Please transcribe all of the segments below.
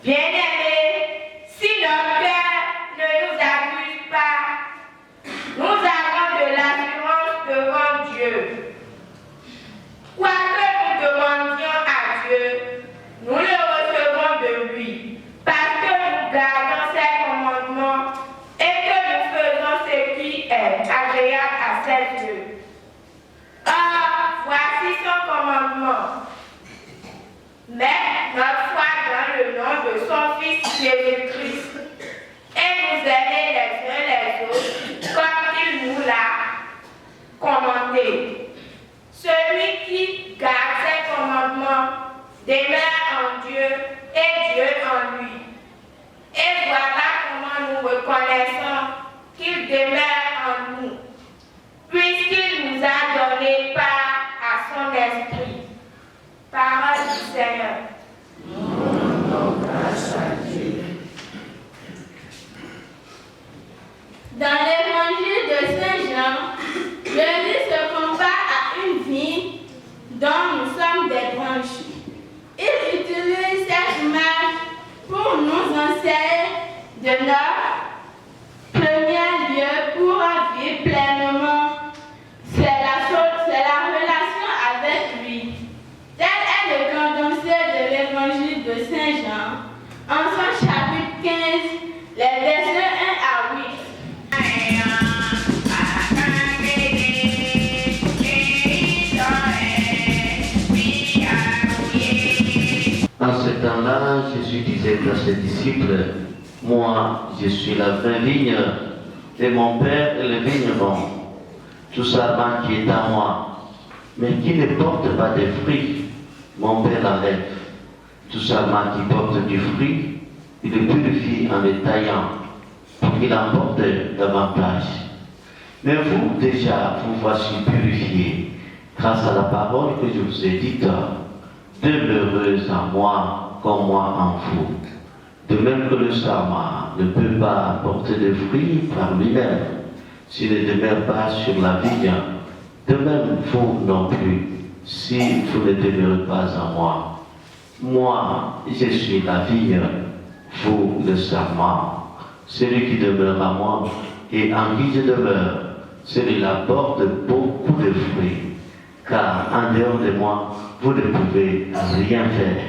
Bien-aimés, si notre cœur ne nous accuse pas, nous avons de l'assurance devant Dieu. Quoi que nous demandions à Dieu, nous le recevons de lui, parce que nous gardons ses commandements et que nous faisons ce qui est agréable à ses yeux. Or, voici son commandement. Mettre notre foi dans le nom de son Fils Jésus-Christ et nous aimer les uns les autres comme il nous l'a commandé. Celui qui garde ses commandements demeure en Dieu et Dieu en lui. Et voilà comment nous reconnaissons qu'il demeure en nous, puisqu'il nous a donné part à son esprit. Parole du Seigneur. Nous rendons grâce à Dieu. Dans l'évangile de Saint Jean, Jésus se compare à une vigne dont nous sommes des branches. Il utilise cette image pour nous enseigner de notre premier lieu pour vivre pleinement. C'est la relation avec lui. Tel est le condensé de l'évangile de Saint Jean, en son chapitre 15, les versets 1 à 8. En ce temps-là, Jésus disait à ses disciples, « Moi, je suis la vraie vigne, et mon Père est le vigneron. Tout sarment qui est à moi, mais qui ne porte pas de fruits, mon Père l'enlève. Tout sarment qui porte du fruit, il le purifie en le taillant, pour qu'il en porte davantage. Mais vous, déjà, vous voici purifiés, grâce à la parole que je vous ai dite. Demeurez en moi, comme moi en vous. De même que le sarment ne peut pas porter de fruits par lui-même, s'il ne demeure pas sur la vigne. De même, vous non plus, si vous ne demeurez pas en moi. Moi, je suis la vigne, vous le sarment. Celui qui demeure en moi et en qui je demeure, celui-là porte beaucoup de fruits, car en dehors de moi, vous ne pouvez rien faire.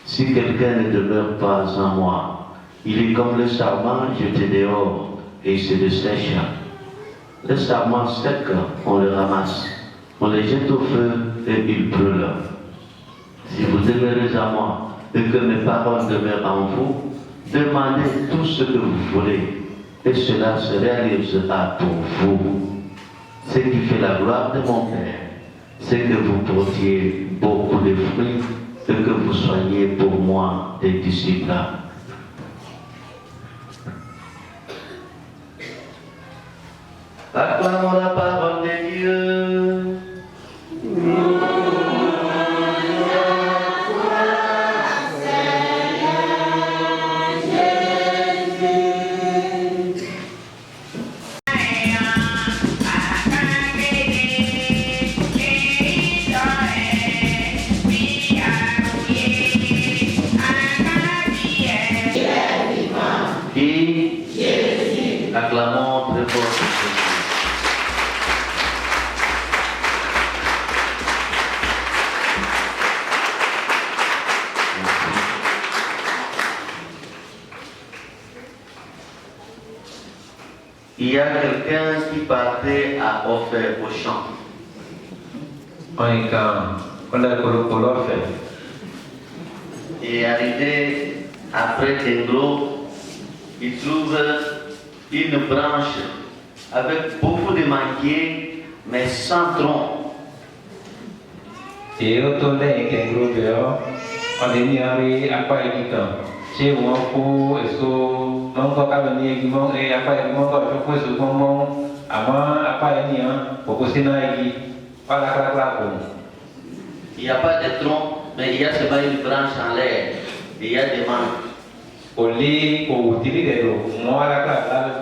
Si quelqu'un ne demeure pas en moi, il est comme le sarment jeté dehors et il se dessèche. Le sarment sec, on le ramasse, on le jette au feu et il brûle. Si vous demeurez en moi et que mes paroles demeurent en vous, demandez tout ce que vous voulez et cela se réalisera pour vous. Ce qui fait la gloire de mon Père, c'est que vous portiez beaucoup de fruits et que vous soyez pour moi des disciples. Acclamons la parole de Dieu. Acclamons très fort Jésus. Il y a quelqu'un qui partait à offrir au champ. Et arrivé après Tenglo, il trouve une branche avec beaucoup de manguiers, mais sans tronc. Et au tour d'un Tenglo, on est mis à quoi il chez moi pour et so non pas cabinet qui m'ont et après ils m'ont pas fait ce moment avant après ni un pour que c'est naïf pas la il n'y a pas de tronc mais il y a seulement une branche en l'air il y a des mangues au lit pour utiliser l'eau moi la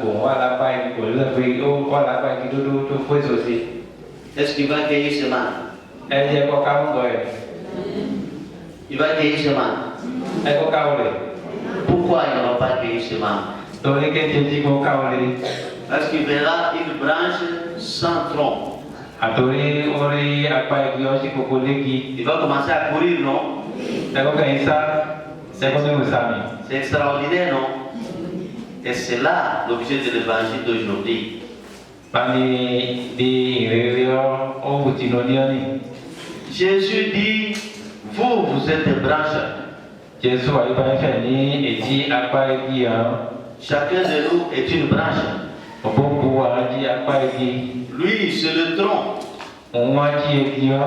pour moi la paille pour le fruit ou pas la paille qui tout fait aussi est-ce qu'il va cueillir ce mangue elle est pas comme quoi il va cueillir ce mangue Eko kaole. Pourquoi ils n'ont pas cueilli ce mangue? Tore ke teti ko kaole. Parce qu'il verra une branche sans tronc. Atori ori apa egio si kokoleki. Il va commencer à courir, non? Eko kaisa. Eko ne usami. C'est extraordinaire, non? Et c'est là l'objet de l'évangile d'aujourd'hui. Bani di irerio o butinoniani. Jésus dit, vous êtes des branches. Jésus a iba feni eti apa egio. Chacun de nous est une branche. Obobu aji apa egi. Lui, c'est le tronc. Onwaji egio.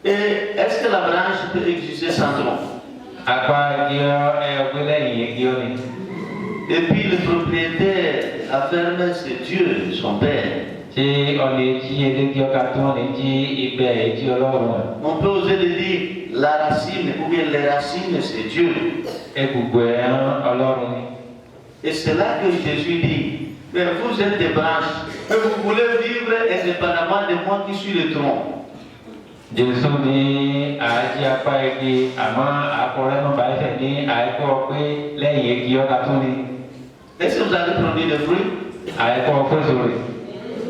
Et est-ce que la branche peut exister sans tronc? Apa egio ogele egio ni. Et puis le propriétaire affirme c'est Dieu, son Père. Si on eji egio katon eji ibe eji Ọlọ́run. On peut oser le dire, la racine ou bien les racines c'est Dieu. Egbugbe Ọlọ́run ni. Et c'est là que Jésus dit, mais vous êtes des branches, mais vous voulez vivre indépendamment de moi qui suis le tronc. Jésus ni aji apa egi ama akọrẹ nọmba ẹsẹ ni àìkọ pé lẹ́yìn egi ọkà tún ni. Est-ce que vous allez produire des fruits? Àìkọ pé sórí.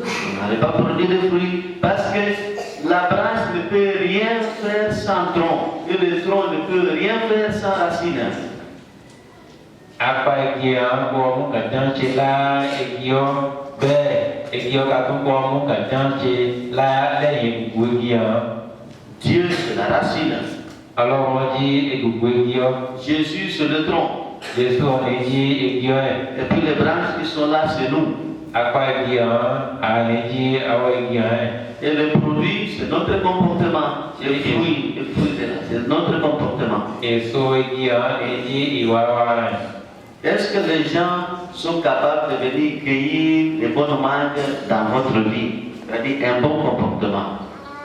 Vous n'allez pas produire des fruits parce que la branche ne peut rien faire sans tronc et le tronc ne peut rien faire sans racine. Apa egi gbọ́ mú gàdán ṣe lá egi ọ bẹ́ẹ̀ egi ọkà tún gbọ́ mú gàdán ṣe lá lẹ́yìn gbogbo egi ọ. Dieu c'est la racine. Ọlọ́run jí egbogbo egi ọ. Jésus c'est le tronc. Jésus ọ̀nà jí egi ọ ẹ̀. Et puis les branches qui sont là c'est nous. Apa egi ọ àná jí awọ egi ọ ẹ̀. Et le produit c'est notre comportement. C'est le fruit de là, c'est notre comportement. Èso egi ọ èjì ìwà wa rẹ̀. Est-ce que les gens sont capables de venir cueillir les bonnes mangues dans votre vie? C'est-à-dire un bon comportement.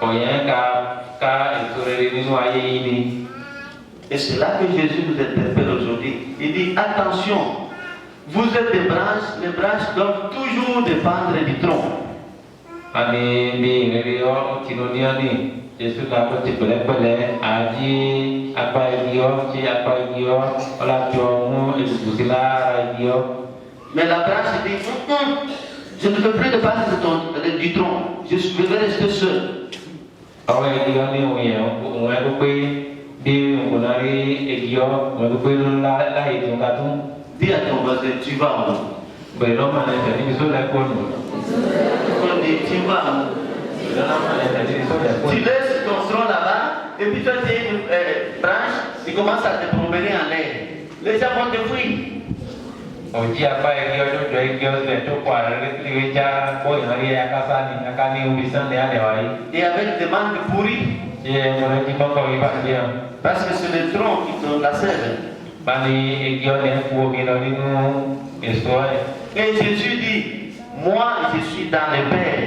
Ọ̀yẹ́ ka èso rere nínú ayé yìí ni. Et c'est là que Jésus nous interpelle aujourd'hui. Il dit, attention, vous êtes des branches, les branches doivent toujours dépendre du tronc. Ani bí ìrírí ọ tìǹbù ní Jésù náà kó ti pẹ̀lẹ́pẹ̀lẹ́ àjí apá igi ọ tí apá igi ọ ọlájọ mú ètùtù sí lára igi ọ. Mais la branche dit, je ne veux plus dépendre du tronc, je vais rester seul. Ọwọ́ igi ọ ní òun ẹ̀kú pé bí òun náà rí igi ọ òun ẹ̀kú pé láyé tó ń ka tún. Dis à ton voisin, tu vas où? Bẹ̀rẹ̀ lọ́mọ ẹ̀sẹ̀ níbi sólẹ̀ kọ́nù. On dit, tu vas où? Tu laisses ton tronc là-bas, et puis toi tu es une branche, tu commences à te promener en l'air. Les gens vont te fuir. Oji apa igi ọjọ́ jọ igi ọsẹ tó kọ àrẹ́lẹ́kìlì já bóyá rí aká ní omi sànni àlẹ́ wáyé. Et avec des mangues pourries. Ṣé ẹ̀mọ̀rẹ́ jí kọ́kọ́ yìí bá ti yàn? Parce que c'est le tronc qui te la sève. Bani igi ọ̀lẹ́ kú omi lọ nínú èso ẹ̀. Et Jésus dit, moi je suis dans le Père.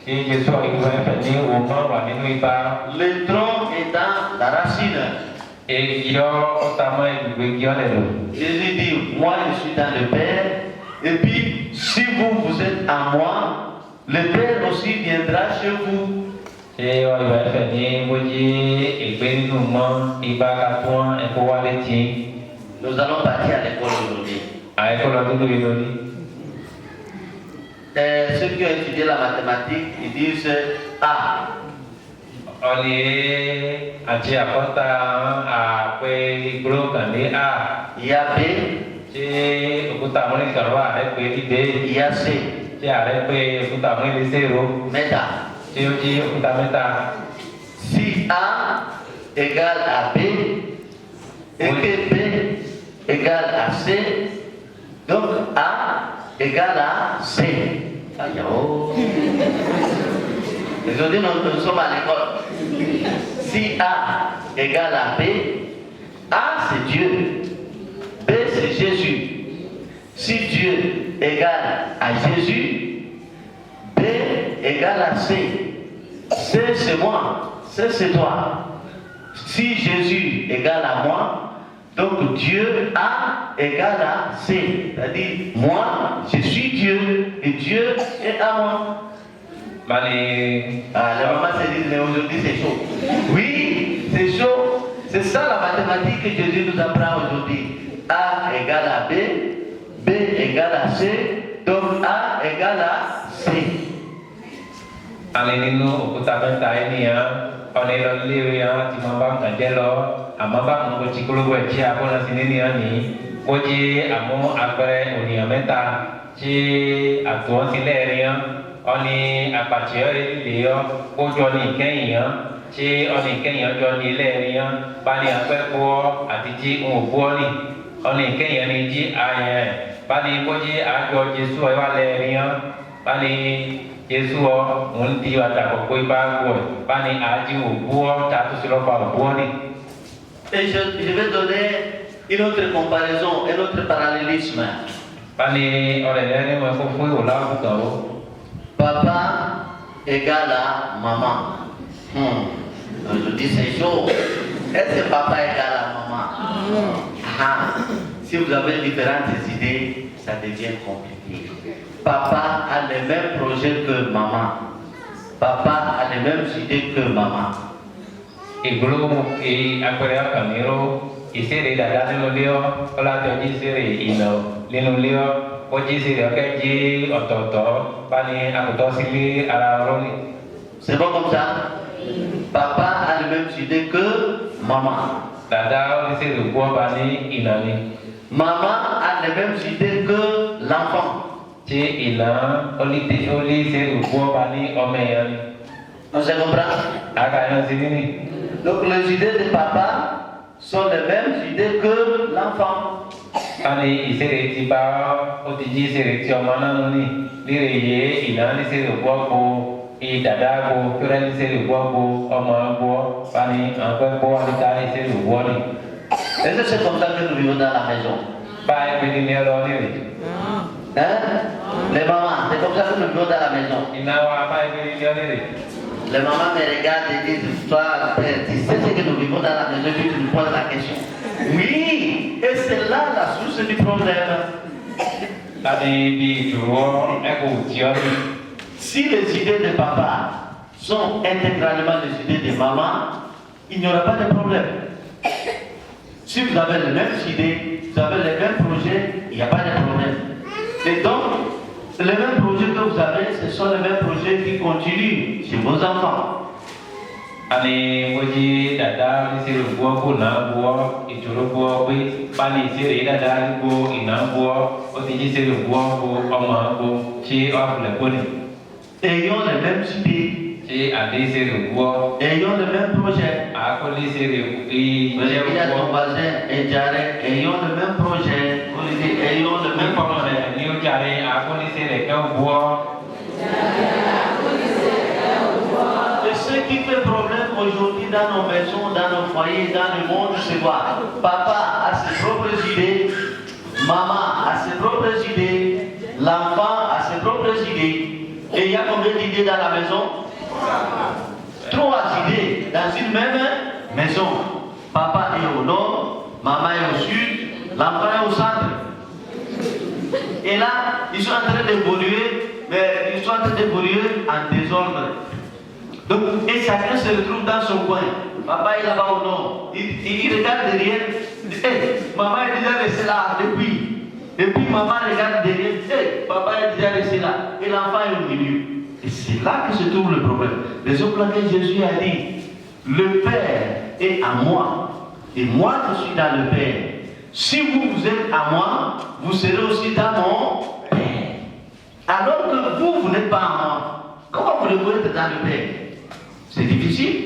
Ṣé Jésù ìgbà ẹ̀fẹ̀ ní òun náà wà nínú ibà? Le tronc est dans la racine. Igi ọ̀tàmọ́ ìgbè igi ọ̀lẹ́ lọ. Jésus dit, moi je suis dans le Père. Et puis, si vous êtes en moi, le Père aussi viendra chez vous. Ṣé ìgbà ẹ̀fẹ̀ ní bójú ìgbé nínú mọ́ ibà kàtún ẹ̀kọ́ wálé tì? Nous allons partir à l'école aujourd'hui. Àìkọ́ lọ nínú ìlú ní. Ceux qui ont étudié la mathématique, ils disent A. Oleh àti àkọ́tà àpẹ ìgboro kan ní A. Il y a B. Ṣé òkúta àmúlẹ̀ ìkàrọ̀ ààrẹ pé dídé? Il y a C. Ṣé ààrẹ pé òkúta àmúlẹ̀ zero? Meta. Ṣé ó jí òkúta mẹ́ta? Si A égale à B, et que B égale à C, donc A égale à C. Aïe, oh. Aujourd'hui, nous sommes à l'école. Si A égale à B, A c'est Dieu, B c'est Jésus. Si Dieu égale à Jésus, B égale à C. C c'est moi, C c'est toi. Si Jésus égale à moi, donc Dieu A égale à C. C'est-à-dire, moi, je suis Dieu et Dieu est à moi. Bani Ah, la maman s'est dit, mais aujourd'hui c'est chaud. Oui, c'est chaud. C'est ça la mathématique que Jésus nous apprend aujourd'hui. A égale à B, B égale à C, donc A égale à C. Alinu ukuta benta ini ya, onelo liu ya, timambang kanjelo, amambang ngocikulu wechi aku nasi ini ni, oji amu akbere uniamenta, ci atuan sileri ya, oni apacio ini liu, ojoni kenya, ci oni kenya joni leri ya, bani akbere ko atiji umubuoni, oni kenya ni ji aye, bani oji ajo Yesu awa leri ya, bani Yesu ngunti wata kokoi bagoi bani aji ubuo tatu silopa ubuoni. Et je vais donner une autre comparaison, un autre parallélisme. Bani oleh mo ko fui ulah buto. Papa égale à maman. Je dis c'est chaud. Est-ce que papa égale à maman? Si vous avez différentes idées, ça devient compliqué. Papa a les mêmes projets que maman. Papa a les mêmes idées que maman. Iblu akbere kamiro isere dada nínú leo ola toji sere ino nínú leo oji sere okeji ọ̀tọ̀ọ̀tọ̀ bani akuto sili ara roni. C'est bon comme ça? Papa a les mêmes idées que maman. Dada oli sere buo bani inani. Maman a les mêmes idées que l'enfant. Ci ina oli sere buo bani omeyani. On se comprend? Aga ina sini ni. Donc les idées de papa sont les mêmes idées que l'enfant. Bani isere tiba otiji sere ti ọmọ náà ni lire ye ina ni sere buo bo i dada bo pere ni sere buo bo ọmọ bo bani anpe bo alita ni sere buo ni. Est-ce que c'est comme ça que nous vivons dans la maison? Ba e ni ro ni ri. Hein? Les mamans, c'est comme ça que nous vivons dans la maison. Ina wa ba e ni ri. Les mamans me regardent et disent, toi, père, tu sais ce que nous vivons dans la maison, puis tu nous poses la question. Oui, et c'est là la source du problème. Tadi di duro eko tiori. Si les idées de papa sont intégralement les idées de maman, il n'y aura pas de problème. Si vous avez les mêmes idées, vous avez les mêmes projets, il n'y a pas de problème. Et donc, les mêmes projets que vous avez, ce sont les mêmes projets qui continuent chez vos enfants. Ani moji dada ni sere buo ko na buo ituro buo bi bani sere dada buo ina buo otiji sere buo ko ọmọ buo chi afle boni. Ayons les mêmes idées. Chi ade sere buo. Ayons les mêmes projets. Akoli sere i Vous avez à ton voisin et Jarek, ayons le même projet. Ayons le même projet. ni o jare akoli sere ka buo. Et ce qui fait problème aujourd'hui dans nos maisons, dans nos foyers, dans le monde, c'est quoi? Papa a ses propres idées, maman a ses propres idées, l'enfant a ses propres idées. Et il y a combien d'idées dans la maison? 3 idées dans une même maison. Papa est au nord, maman est au sud, l'enfant est au centre. Et là, ils sont en train d'évoluer, mais ils sont en train d'évoluer en désordre. Donc, et chacun se retrouve dans son coin. Papa est là-bas au nord. Il regarde derrière. Hey, maman est déjà restée là depuis. Et puis maman regarde derrière. Hey, papa est déjà resté là. Et l'enfant est au milieu. Et c'est là que se trouve le problème. Raison pour laquelle Jésus a dit, le Père est à moi. Et moi je suis dans le Père. Si vous êtes à moi, vous serez aussi dans mon Père. Alors que vous n'êtes pas à moi. Comment vous pouvez être dans le Père? C'est difficile.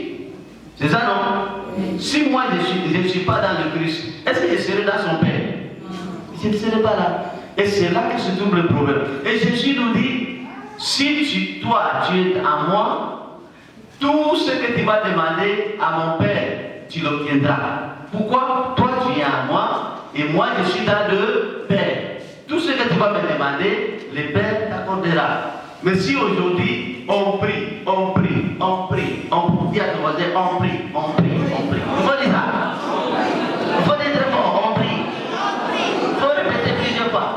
C'est ça, non? Si moi je ne suis pas dans le Christ, est-ce que je serai dans son Père? Je ne serai pas là. Et c'est là que se trouve le problème. Et Jésus nous dit, si toi tu es à moi, tout ce que tu vas demander à mon Père, tu l'obtiendras. Pourquoi? Toi tu es à moi et moi je suis dans le Père. Tout ce que tu vas me demander, le Père t'accordera. Mais si aujourd'hui on prie, on prie, on prie, on dit à ton voisin, on prie, on prie, on prie. Il faut dire ça. Il faut dire très fort, on prie. Il faut répéter plusieurs fois.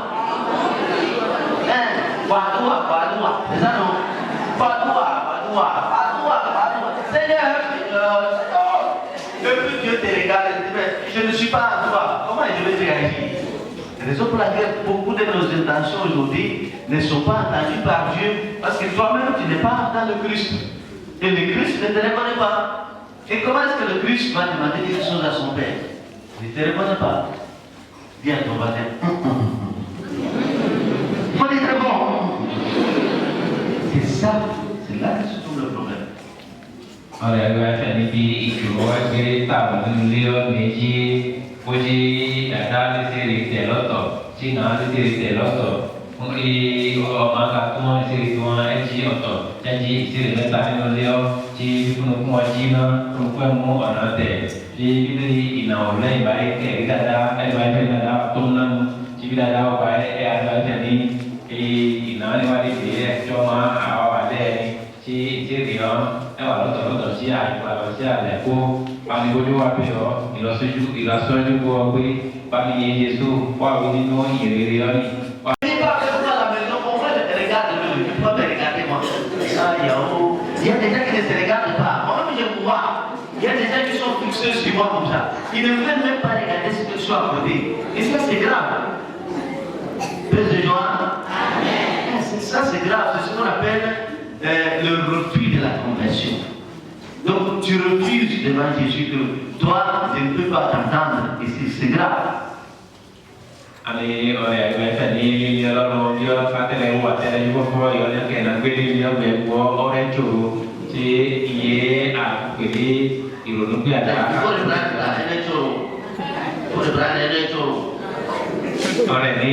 Padoua. C'est ça non? Padoua. Seigneur. Et puis Dieu te regarde pas à toi, comment je vais réagir? Raison pour laquelle beaucoup de nos intentions aujourd'hui ne sont pas entendues par Dieu parce que toi-même tu n'es pas dans le Christ. Et le Christ ne te reconnaît pas. Et comment est-ce que le Christ va demander quelque chose à son Père? Il ne te reconnaît pas. Dis à ton voisin. On est très bon. C'est ça, c'est là que se trouve le problème. Oleh bahasa ini itu sebagai tahu beliau meji puji data seri teloto, Cina seri teloto, mungkin orang kata seri tua eji oto, jadi seri letak beliau ji penuh Cina penuh mu orang te, ji beli inau lain baik kita ada baik kita ada tunan, ji kita ada baik ada jadi inau ni baik dia cuma awal ada si dia bảo nó chỉ ai và chỉ ai là cô bạn đi vô qua bây giờ thì nó sẽ giúp thì nó sẽ giúp cô với bạn đi Giêsu qua với những nói gì đi đó đi. Đi qua cái chỗ là mình nó không phải là delegado mình không phải delegado mà yo il y a des gens qui ne se regardent pas moi même je vois il y a des gens qui sont fixés sur moi comme ça ils ne veulent même pas regarder ce que je suis à côté et ça c'est grave. Pèse de joie. Amen. Ça c'est grave, c'est ce qu'on appelle le refus de la conversion. Donc tu refuses devant Jésus que toi, je ne peux pas t'entendre et c'est grave. Ani oleh bahasa ini dia lalu dia kata lewat buat dia juga kau yang kena beli dia buat orang curu si ye aku beli irun dia ada. Kau berani lah ini curu, kau berani ini curu. Oleh ni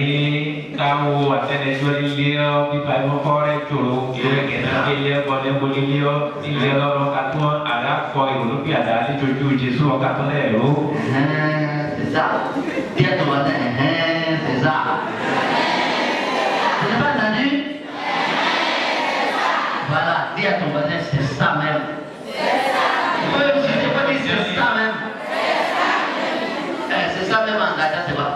kamu buat dia jual dia di pagi orang curu dia kena beli dia boleh dia lalu kata ada kau irun dia ada di cucu Yesus kata lelu. C'est ça. Dia tu ada. C'est ça. Tu n'as pas entendu? Voilà, dis à ton voisin, c'est ça même. Oui, je n'ai pas dit c'est ça même. C'est ça même en Gaza, c'est pas.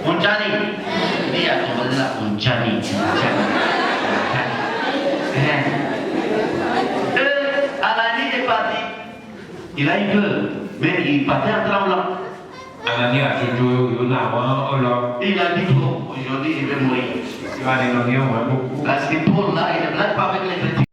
Munjani. Dis à ton voisin là, Munjani. Alani est parti. Il a eu peur, mais il partait en tremblant. Anani a cucu Yuna Allah. Il a dit bon, aujourd'hui il va mourir. Parce que Paul là, il ne blague pas avec les chrétiens.